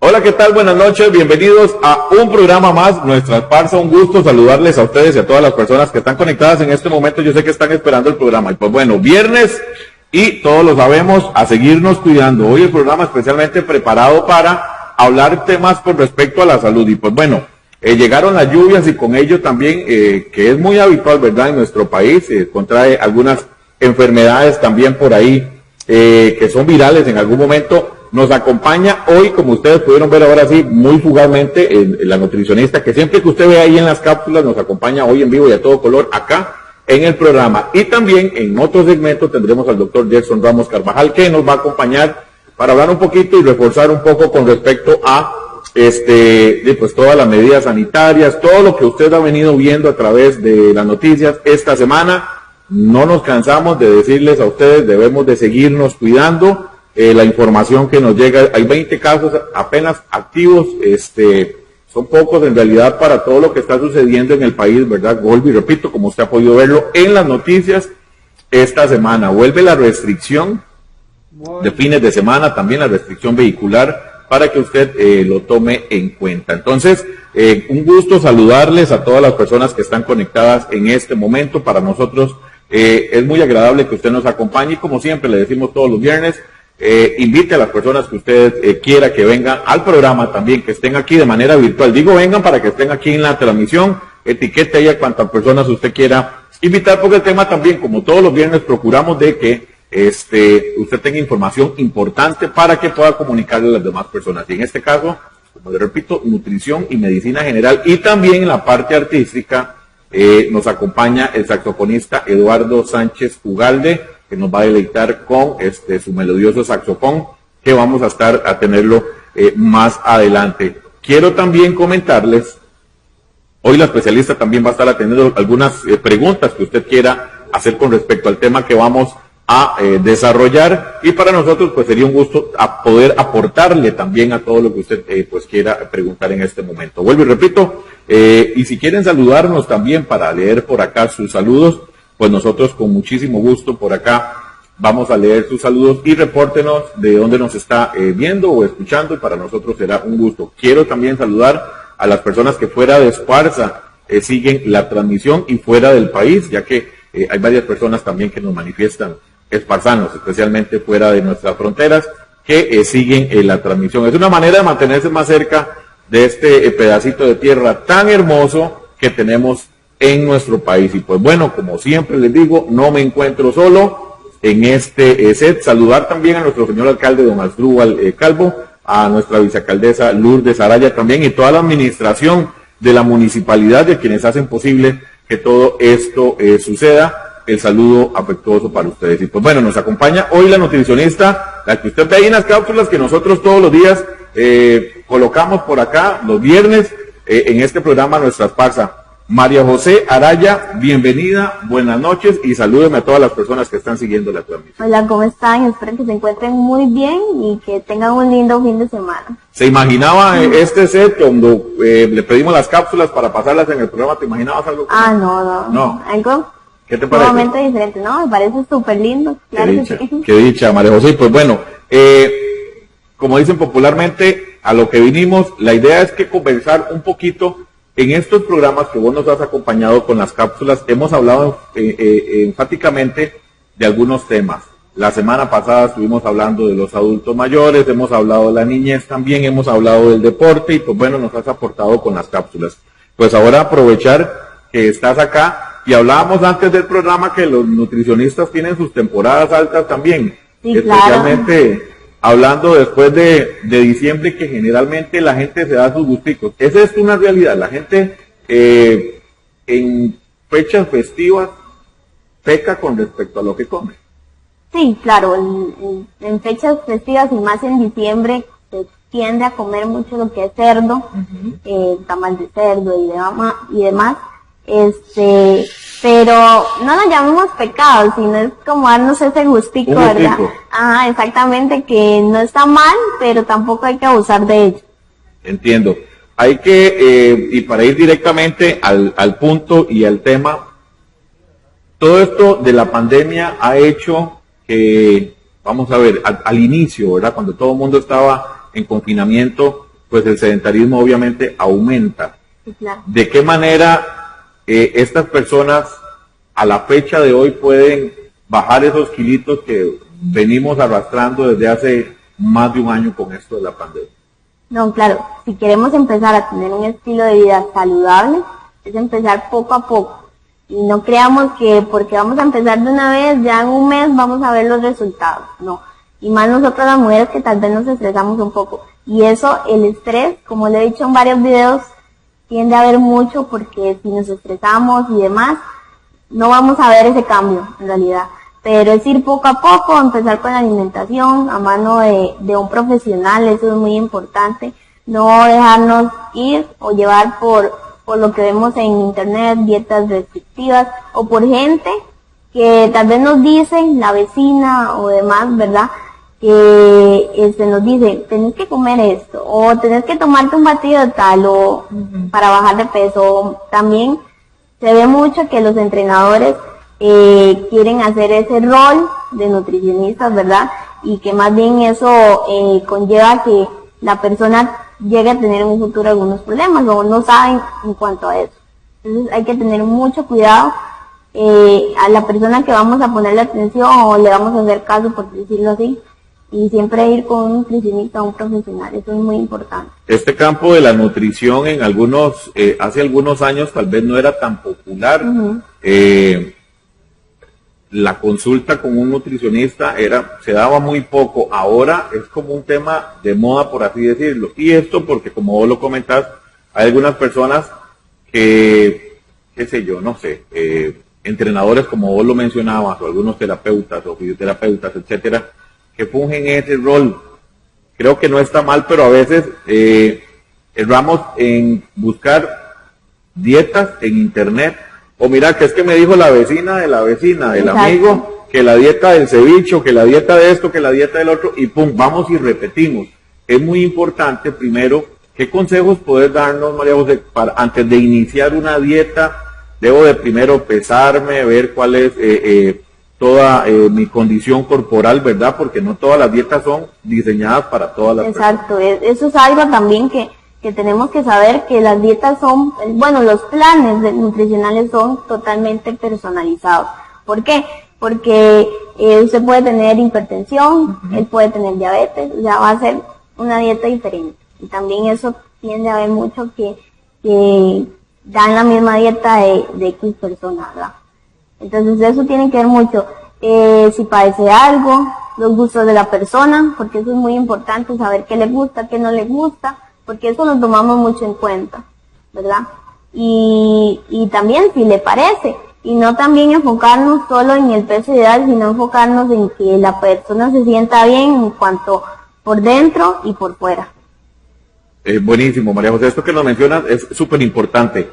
Hola, ¿qué tal? Buenas noches, bienvenidos a un programa más, Nuestra Esparza. Un gusto saludarles a ustedes y a todas las personas que están conectadas en este momento. Yo sé que están esperando el programa. Y pues bueno, viernes y todos lo sabemos, a seguirnos cuidando. Hoy el programa especialmente preparado para hablar temas con respecto a la salud. Y pues bueno, llegaron las lluvias y con ello también, que es muy habitual, ¿verdad? En nuestro país, contrae algunas enfermedades también por ahí, que son virales en algún momento. Nos acompaña hoy, como ustedes pudieron ver ahora sí, muy fugazmente, la nutricionista, que siempre que usted ve ahí en las cápsulas, nos acompaña hoy en vivo y a todo color acá en el programa. Y también en otro segmento tendremos al doctor Gerson Ramos Carvajal, que nos va a acompañar para hablar un poquito y reforzar un poco con respecto a pues todas las medidas sanitarias, todo lo que usted ha venido viendo a través de las noticias esta semana. No nos cansamos de decirles a ustedes, debemos de seguirnos cuidando. La información que nos llega, hay 20 casos apenas activos, son pocos en realidad para todo lo que está sucediendo en el país, ¿verdad? Vuelvo y repito, como usted ha podido verlo en las noticias esta semana. Vuelve la restricción de fines de semana, también la restricción vehicular, para que usted lo tome en cuenta. Entonces, un gusto saludarles a todas las personas que están conectadas en este momento. Para nosotros es muy agradable que usted nos acompañe y como siempre le decimos todos los viernes, invite a las personas que usted quiera que vengan al programa también, que estén aquí de manera virtual. Digo vengan para que estén aquí en la transmisión, etiquete ahí a cuantas personas usted quiera invitar, porque el tema también, como todos los viernes, procuramos de que usted tenga información importante para que pueda comunicarle a las demás personas. Y en este caso, como le repito, nutrición y medicina general, y también en la parte artística nos acompaña el saxofonista Eduardo Sánchez Ugalde, que nos va a deleitar con su melodioso saxofón, que vamos a estar a tenerlo más adelante. Quiero también comentarles, hoy la especialista también va a estar atendiendo algunas preguntas que usted quiera hacer con respecto al tema que vamos a desarrollar, y para nosotros pues sería un gusto poder aportarle también a todo lo que usted pues quiera preguntar en este momento. Vuelvo y repito, y si quieren saludarnos también para leer por acá sus saludos, pues nosotros con muchísimo gusto por acá vamos a leer sus saludos y repórtenos de dónde nos está viendo o escuchando, y para nosotros será un gusto. Quiero también saludar a las personas que fuera de Esparza siguen la transmisión y fuera del país, ya que hay varias personas también que nos manifiestan, esparzanos, especialmente fuera de nuestras fronteras, que siguen la transmisión. Es una manera de mantenerse más cerca de este pedacito de tierra tan hermoso que tenemos en nuestro país. Y pues bueno, como siempre les digo, no me encuentro solo en este set. Saludar también a nuestro señor alcalde, don Asdrúbal Calvo, a nuestra vicealcaldesa Lourdes Araya también, y toda la administración de la municipalidad, de quienes hacen posible que todo esto suceda. El saludo afectuoso para ustedes. Y pues bueno, nos acompaña hoy la nutricionista, la que usted ve ahí en las cápsulas que nosotros todos los días colocamos por acá, los viernes, en este programa Nuestra Esparza. María José Araya, bienvenida, buenas noches y salúdeme a todas las personas que están siguiendo la transmisión. Hola, ¿cómo están? Espero que se encuentren muy bien y que tengan un lindo fin de semana. ¿Se imaginaba este set cuando le pedimos las cápsulas para pasarlas en el programa? ¿Te imaginabas algo? No. ¿Algo? ¿Qué te parece? Sumamente diferente, ¿no? Me parece súper lindo. Claro que sí. Qué dicha, María José. Pues bueno, como dicen popularmente, a lo que vinimos, la idea es que conversar un poquito. En estos programas que vos nos has acompañado con las cápsulas, hemos hablado enfáticamente de algunos temas. La semana pasada estuvimos hablando de los adultos mayores, hemos hablado de la niñez también, hemos hablado del deporte, y pues bueno, nos has aportado con las cápsulas. Pues ahora aprovechar que estás acá, y hablábamos antes del programa que los nutricionistas tienen sus temporadas altas también, sí, especialmente claro. Hablando después de diciembre, que generalmente la gente se da sus gusticos. Esa es una realidad. La gente en fechas festivas peca con respecto a lo que come. Sí, claro. En fechas festivas y más en diciembre se tiende a comer mucho lo que es cerdo, tamal de cerdo y demás. Pero no nos llamemos pecados, sino es como darnos ese gustico, ¿verdad? Ah, exactamente, que no está mal, pero tampoco hay que abusar de ello. Entiendo. Hay que, y para ir directamente al punto y al tema, todo esto de la pandemia ha hecho que, vamos a ver, al inicio, ¿verdad? Cuando todo el mundo estaba en confinamiento, pues el sedentarismo obviamente aumenta. Sí, claro. ¿De qué manera estas personas a la fecha de hoy pueden bajar esos kilitos que venimos arrastrando desde hace más de un año con esto de la pandemia? No, claro, si queremos empezar a tener un estilo de vida saludable, es empezar poco a poco. Y no creamos que porque vamos a empezar de una vez, ya en un mes vamos a ver los resultados. No. Y más nosotras las mujeres que tal vez nos estresamos un poco. Y eso, el estrés, como le he dicho en varios videos, tiende a haber mucho porque si nos estresamos y demás, no vamos a ver ese cambio en realidad. Pero es ir poco a poco, empezar con la alimentación a mano de un profesional, eso es muy importante. No dejarnos ir o llevar por lo que vemos en internet, dietas restrictivas, o por gente que tal vez nos dicen, la vecina o demás, ¿verdad? Que nos dice, tenés que comer esto, o tenés que tomarte un batido de tal, o para bajar de peso. También se ve mucho que los entrenadores quieren hacer ese rol de nutricionistas, ¿verdad? Y que más bien eso conlleva que la persona llegue a tener en un futuro algunos problemas o no saben en cuanto a eso. Entonces hay que tener mucho cuidado a la persona que vamos a ponerle atención o le vamos a hacer caso, por decirlo así, y siempre ir con un nutricionista o un profesional, eso es muy importante. Este campo de la nutrición en hace algunos años tal vez no era tan popular. La consulta con un nutricionista se daba muy poco, ahora es como un tema de moda, por así decirlo. Y esto porque, como vos lo comentás, hay algunas personas que, qué sé yo, no sé, entrenadores como vos lo mencionabas, o algunos terapeutas o fisioterapeutas, etcétera, que fungen ese rol. Creo que no está mal, pero a veces erramos en buscar dietas en internet. O mira, que es que me dijo la vecina del Exacto. amigo, que la dieta del ceviche, que la dieta de esto, que la dieta del otro, y pum, vamos y repetimos. Es muy importante, primero, ¿qué consejos puedes darnos, María José, antes de iniciar una dieta? Debo de primero pesarme, ver cuál es toda mi condición corporal, ¿verdad? Porque no todas las dietas son diseñadas para todas las personas. Exacto, eso es algo también que tenemos que saber, que las dietas son, bueno, los planes nutricionales son totalmente personalizados. ¿Por qué? Porque usted puede tener hipertensión, él puede tener diabetes, o sea, va a ser una dieta diferente. Y también eso tiende a haber mucho que dan la misma dieta de X personas, ¿verdad? Entonces eso tiene que ver mucho, si padece algo, los gustos de la persona, porque eso es muy importante, saber qué le gusta, qué no le gusta, porque eso lo tomamos mucho en cuenta, ¿verdad? Y también si le parece, y no también enfocarnos solo en el peso ideal, sino enfocarnos en que la persona se sienta bien en cuanto por dentro y por fuera. Buenísimo, María José, esto que nos mencionas es súper importante.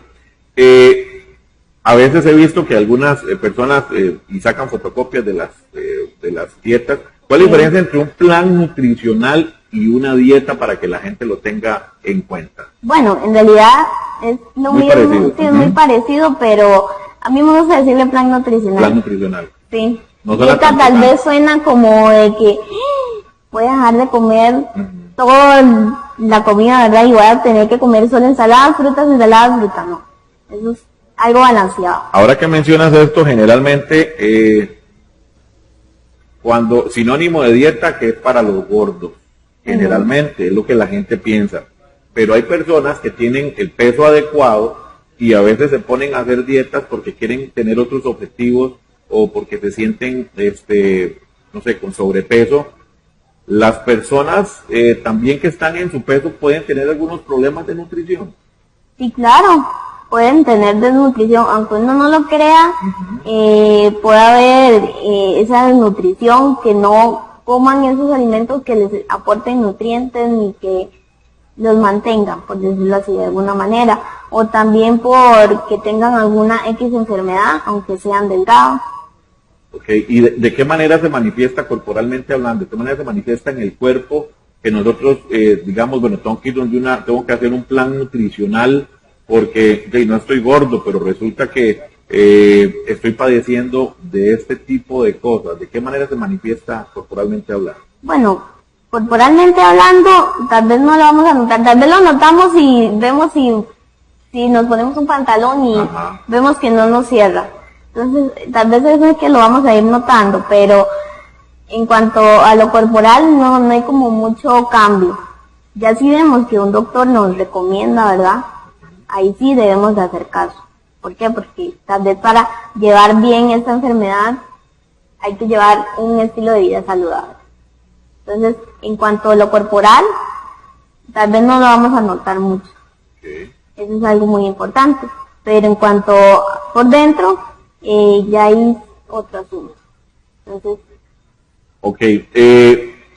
A veces he visto que algunas personas y sacan fotocopias de las dietas. ¿Cuál es la diferencia entre un plan nutricional y una dieta para que la gente lo tenga en cuenta? Bueno, en realidad es lo muy mismo, parecido. Sí, es muy parecido, pero a mí me gusta decirle plan nutricional. Plan nutricional. Sí. No dieta tal vez suena como de que voy a dejar de comer toda la comida, ¿verdad? Y voy a tener que comer solo ensaladas, frutas, no. Eso es algo balanceado. Ahora que mencionas esto, generalmente, cuando sinónimo de dieta que es para los gordos, generalmente es lo que la gente piensa. Pero hay personas que tienen el peso adecuado y a veces se ponen a hacer dietas porque quieren tener otros objetivos o porque se sienten, no sé, con sobrepeso. Las personas también que están en su peso pueden tener algunos problemas de nutrición. Sí, claro, pueden tener desnutrición, aunque uno no lo crea, puede haber esa desnutrición, que no coman esos alimentos que les aporten nutrientes ni que los mantengan, por decirlo así de alguna manera, o también porque tengan alguna X enfermedad, aunque sean delgados. Okay. ¿Y de qué manera se manifiesta corporalmente hablando? ¿De qué manera se manifiesta en el cuerpo que nosotros, digamos, bueno, tengo que hacer un plan nutricional porque no estoy gordo, pero resulta que estoy padeciendo de este tipo de cosas? ¿De qué manera se manifiesta corporalmente hablando? Bueno, corporalmente hablando, tal vez no lo vamos a notar, tal vez lo notamos y vemos si nos ponemos un pantalón y Ajá. vemos que no nos cierra. Entonces, tal vez eso es que lo vamos a ir notando, pero en cuanto a lo corporal no hay como mucho cambio. Ya si vemos que un doctor nos recomienda, ¿verdad? Ahí sí debemos de hacer caso. ¿Por qué? Porque tal vez para llevar bien esta enfermedad hay que llevar un estilo de vida saludable. Entonces, en cuanto a lo corporal, tal vez no lo vamos a notar mucho. Okay. Eso es algo muy importante. Pero en cuanto por dentro, ya hay otro asunto. Entonces, Ok,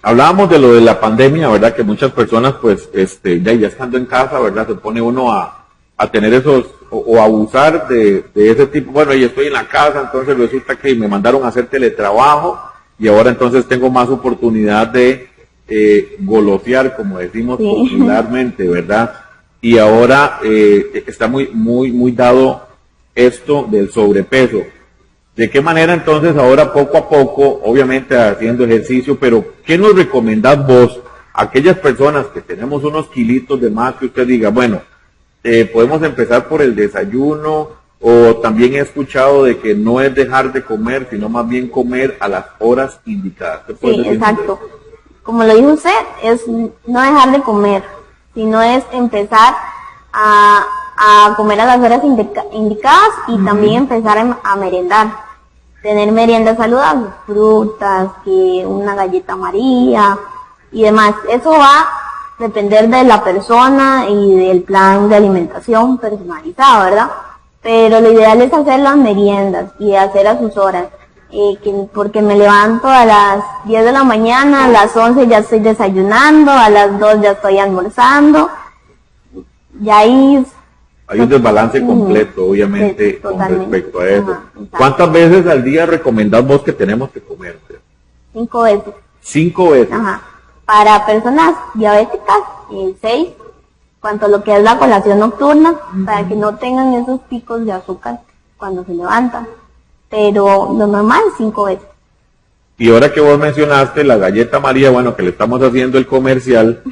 hablábamos de lo de la pandemia, ¿verdad? Que muchas personas, pues, ya estando en casa, ¿verdad? Se pone uno a tener esos, o abusar de ese tipo. Bueno, yo estoy en la casa, entonces resulta que me mandaron a hacer teletrabajo y ahora entonces tengo más oportunidad de golosear, como decimos sí. popularmente, ¿verdad? Y ahora está muy dado esto del sobrepeso. ¿De qué manera entonces ahora poco a poco, obviamente haciendo ejercicio, pero qué nos recomendás vos a aquellas personas que tenemos unos kilitos de más, que usted diga, bueno, podemos empezar por el desayuno, o también he escuchado de que no es dejar de comer, sino más bien comer a las horas indicadas? Sí, exacto. Como lo dijo usted, es no dejar de comer, sino es empezar a comer a las horas indicadas y también empezar a merendar. Tener meriendas saludables, frutas, que una galleta María y demás. Eso va a depender de la persona y del plan de alimentación personalizado, ¿verdad? Pero lo ideal es hacer las meriendas y hacer a sus horas. Porque me levanto a las 10 de la mañana, a las 11 ya estoy desayunando, a las 2 ya estoy almorzando. Y ahí hay un desbalance completo, obviamente, sí, con respecto a eso. Ajá, ¿cuántas veces al día recomendás vos que tenemos que comer? 5 veces. 5 veces. Ajá. Para personas diabéticas, 6. Cuanto a lo que es la colación nocturna, para que no tengan esos picos de azúcar cuando se levantan. Pero lo normal, 5 veces. Y ahora que vos mencionaste la galleta María, bueno, que le estamos haciendo el comercial,